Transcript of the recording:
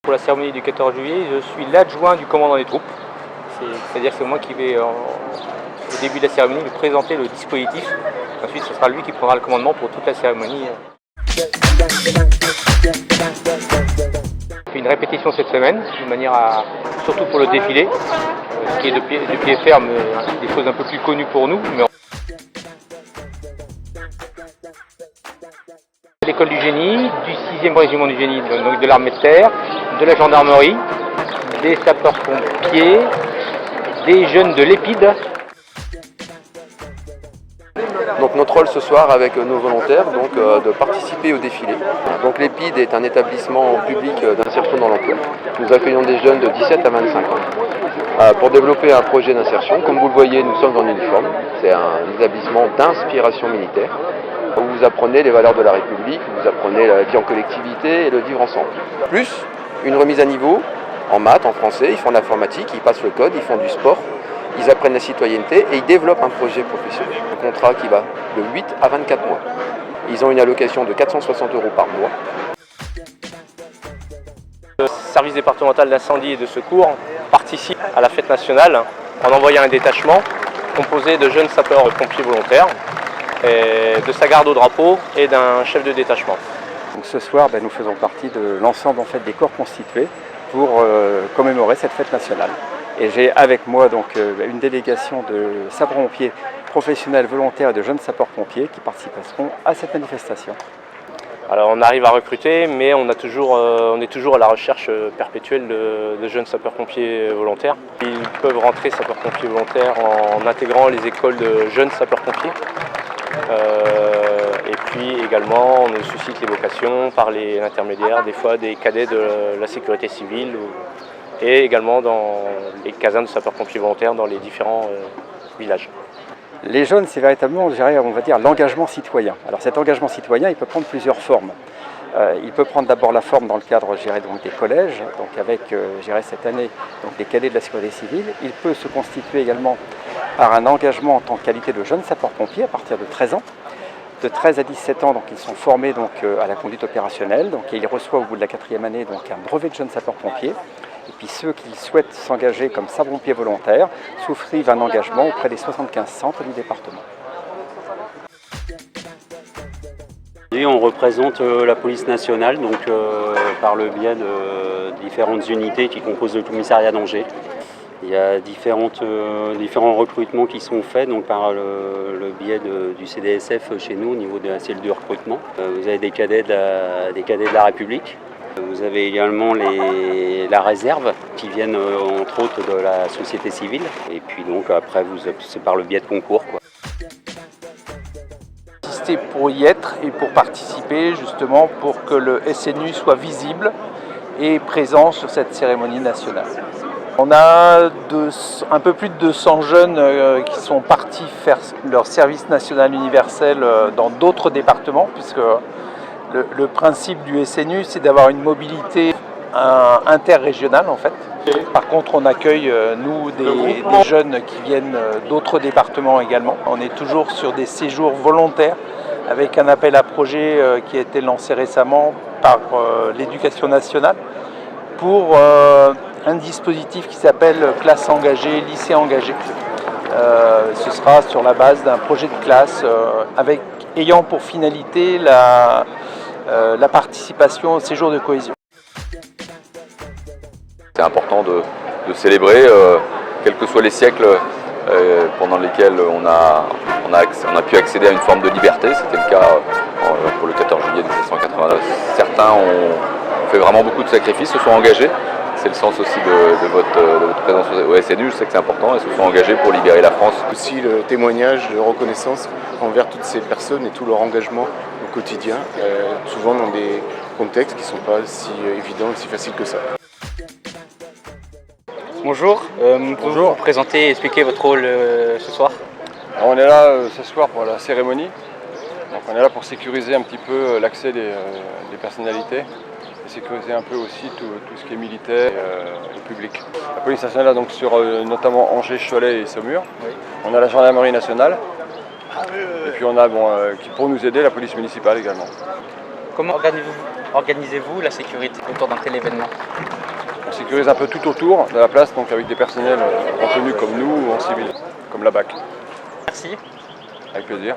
Pour la cérémonie du 14 juillet, je suis l'adjoint du commandant des troupes. C'est-à-dire que c'est moi qui vais, au début de la cérémonie, lui présenter le dispositif. Ensuite, ce sera lui qui prendra le commandement pour toute la cérémonie. Une répétition cette semaine, de manière à, surtout pour le défilé, ce qui est de pied ferme, des choses un peu plus connues pour nous. Mais l'école du génie, du 6e régiment du génie, donc de l'armée de terre, de la gendarmerie, des sapeurs-pompiers, des jeunes de l'Épide. Donc notre rôle ce soir avec nos volontaires, de participer au défilé. Donc l'Épide est un établissement public d'insertion dans l'emploi. Nous accueillons des jeunes de 17 à 25 ans pour développer un projet d'insertion. Comme vous le voyez, nous sommes en uniforme. C'est un établissement d'inspiration militaire où vous apprenez les valeurs de la République, vous apprenez la vie en collectivité et le vivre ensemble. Plus une remise à niveau en maths, en français, ils font de l'informatique, ils passent le code, ils font du sport. Ils apprennent la citoyenneté et ils développent un projet professionnel. Un contrat qui va de 8 à 24 mois. Ils ont une allocation de 460 € par mois. Le service départemental d'incendie et de secours participe à la fête nationale en envoyant un détachement composé de jeunes sapeurs-pompiers volontaires, et de sa garde au drapeau et d'un chef de détachement. Donc ce soir, nous faisons partie de l'ensemble des corps constitués pour commémorer cette fête nationale. Et j'ai avec moi une délégation de sapeurs-pompiers professionnels, volontaires et de jeunes sapeurs-pompiers qui participeront à cette manifestation. Alors on arrive à recruter, mais on est toujours à la recherche perpétuelle de jeunes sapeurs-pompiers volontaires. Ils peuvent rentrer sapeurs-pompiers volontaires en intégrant les écoles de jeunes sapeurs-pompiers. Et puis également on suscite les vocations par l'intermédiaire des fois des cadets de la sécurité civile et également dans les casernes de sapeurs-pompiers volontaires dans les différents villages. Les jeunes, c'est véritablement, on va dire, l'engagement citoyen. Alors cet engagement citoyen, il peut prendre plusieurs formes. Il peut prendre d'abord la forme dans le cadre des collèges, avec cette année des cadets de la sécurité civile. Il peut se constituer également par un engagement en tant que qualité de jeunes sapeurs-pompiers à partir de 13 ans. De 13 à 17 ans, ils sont formés à la conduite opérationnelle et ils reçoivent au bout de la 4e année un brevet de jeunes sapeurs-pompiers. Et puis ceux qui souhaitent s'engager comme sapeurs-pompiers volontaires souscrivent un engagement auprès des 75 centres du département. Et on représente la police nationale par le biais de différentes unités qui composent le commissariat d'Angers. Il y a différents recrutements qui sont faits par le biais du CDSF chez nous au niveau de la cellule de recrutement. Vous avez des cadets de la République. Vous avez également la réserve qui viennent entre autres de la société civile. Et puis après c'est par le biais de concours. Pour y être et pour participer justement pour que le SNU soit visible et présent sur cette cérémonie nationale. On a un peu plus de 200 jeunes qui sont partis faire leur service national universel dans d'autres départements puisque le principe du SNU c'est d'avoir une mobilité interrégionale en fait. Par contre on accueille des jeunes qui viennent d'autres départements également. On est toujours sur des séjours volontaires avec un appel à projet qui a été lancé récemment par l'Éducation nationale pour un dispositif qui s'appelle classe engagée, lycée engagé. Ce sera sur la base d'un projet de classe ayant pour finalité la participation au séjour de cohésion. C'est important de célébrer, quels que soient les siècles pendant lesquels on a pu accéder à une forme de liberté. C'était le cas pour le 14 juillet 1789. Certains ont fait vraiment beaucoup de sacrifices, se sont engagés. C'est le sens aussi de votre présence au SNU, je sais que c'est important, et se sont engagés pour libérer la France. Aussi le témoignage de reconnaissance envers toutes ces personnes et tout leur engagement au quotidien, souvent dans des contextes qui ne sont pas si évidents et si faciles que ça. Bonjour, pouvez-vous vous présenter et expliquer votre rôle ce soir? Alors on est là ce soir pour la cérémonie. Donc on est là pour sécuriser un petit peu l'accès des personnalités, des sécuriser un peu aussi tout ce qui est militaire et public. La police nationale a donc sur notamment Angers, Cholet et Saumur. Oui. On a la gendarmerie nationale. Et puis on a qui pour nous aider la police municipale également. Comment organisez-vous la sécurité autour d'un tel événement? On sécurise un peu tout autour de la place, donc avec des personnels en tenue comme nous ou en civil, comme la BAC. Merci. Avec plaisir.